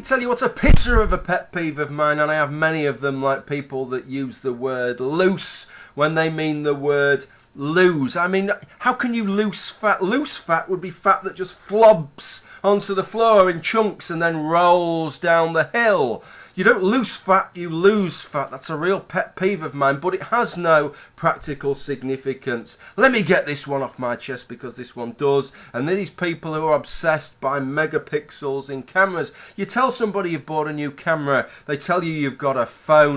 tell you what's a pisser of a pet peeve of mine, and I have many of them, like people that use the word loose when they mean the word lose. I mean, how can you lose fat? Loose fat would be fat that just flobs onto the floor in chunks and then rolls down the hill. You don't lose fat, you lose fat. That's a real pet peeve of mine, but it has no practical significance. Let me get this one off my chest because this one does. And these people who are obsessed by megapixels in cameras. You tell somebody you've bought a new camera, they tell you you've got a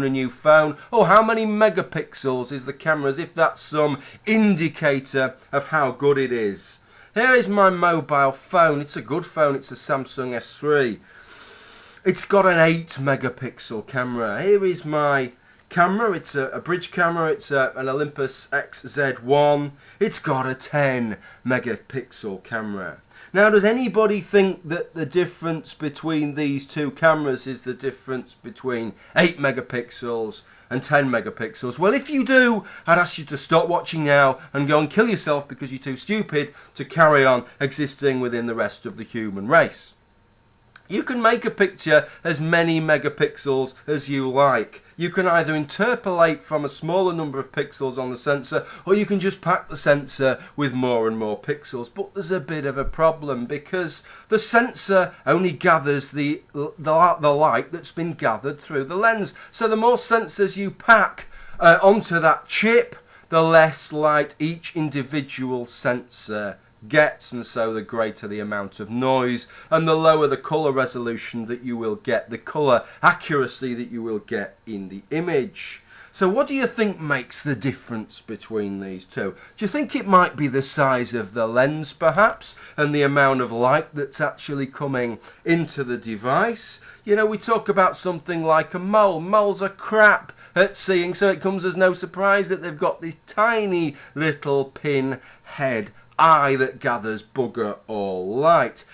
new phone. Oh, how many megapixels is the camera, as if that's some indicator of how good it is. Here is my mobile phone. It's a good phone. It's a Samsung S3. It's got an 8 megapixel camera. Here is my camera. It's a bridge camera. It's an Olympus XZ1. It's got a 10 megapixel camera. Now, does anybody think that the difference between these two cameras is the difference between 8 megapixels and 10 megapixels? Well, if you do, I'd ask you to stop watching now and go and kill yourself because you're too stupid to carry on existing within the rest of the human race. You can make a picture as many megapixels as you like. You can either interpolate from a smaller number of pixels on the sensor, or you can just pack the sensor with more and more pixels. But there's a bit of a problem because the sensor only gathers the light that's been gathered through the lens. So the more sensors you pack onto that chip, the less light each individual sensor gets, and so the greater the amount of noise and the lower the color resolution that you will get, the color accuracy that you will get in the image. So what do you think makes the difference between these two? Do you think it might be the size of the lens perhaps, and the amount of light that's actually coming into the device? You know, we talk about something like a mole. Moles are crap at seeing, so it comes as no surprise that they've got this tiny little pin head eye that gathers bugger all light.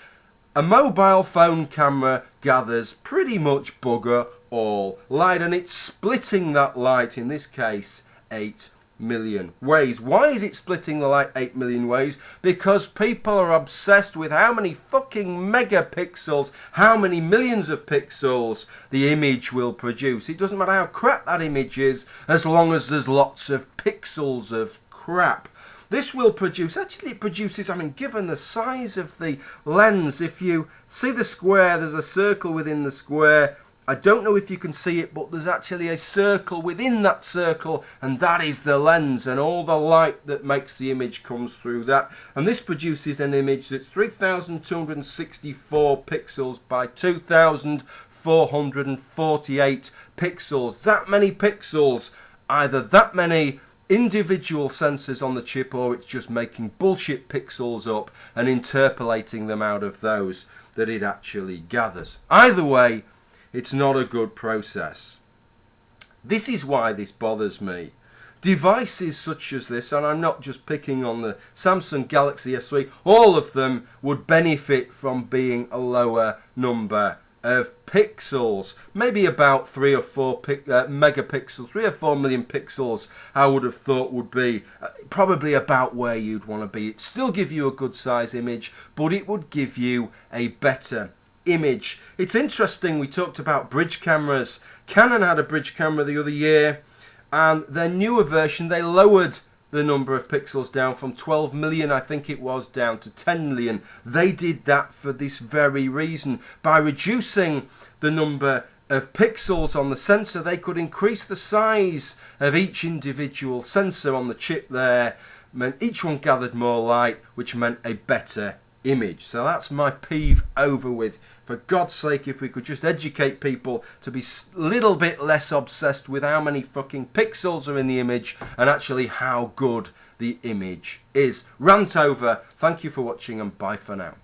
A mobile phone camera gathers pretty much bugger all light, and it's splitting that light, in this case 8 million ways. Why is it splitting the light 8 million ways? Because people are obsessed with how many fucking megapixels, how many millions of pixels the image will produce. It doesn't matter how crap that image is, as long as there's lots of pixels of crap. This will produce, actually it produces, I mean, given the size of the lens, if you see the square, there's a circle within the square. I don't know if you can see it, but there's actually a circle within that circle, and that is the lens, and all the light that makes the image comes through that. And this produces an image that's 3,264 pixels by 2,448 pixels. That many pixels, either that many individual sensors on the chip, or it's just making bullshit pixels up and interpolating them out of those that it actually gathers. Either way, it's not a good process. This is why this bothers me. Devices such as this, and I'm not just picking on the Samsung Galaxy S3, all of them would benefit from being a lower number of pixels, maybe about 3 or 4 megapixels, 3 or 4 million pixels. I would have thought would be probably about where you'd want to be. It'd still give you a good size image, but it would give you a better image. It's interesting, we talked about bridge cameras. Canon had a bridge camera the other year, and their newer version, they lowered the number of pixels down from 12 million, I think it was, down to 10 million. They did that for this very reason. By reducing the number of pixels on the sensor, they could increase the size of each individual sensor on the chip there. Meant each one gathered more light, which meant a better image. So that's my peeve over with. For God's sake, if we could just educate people to be a little bit less obsessed with how many fucking pixels are in the image and actually how good the image is. Rant over. Thank you for watching, and bye for now.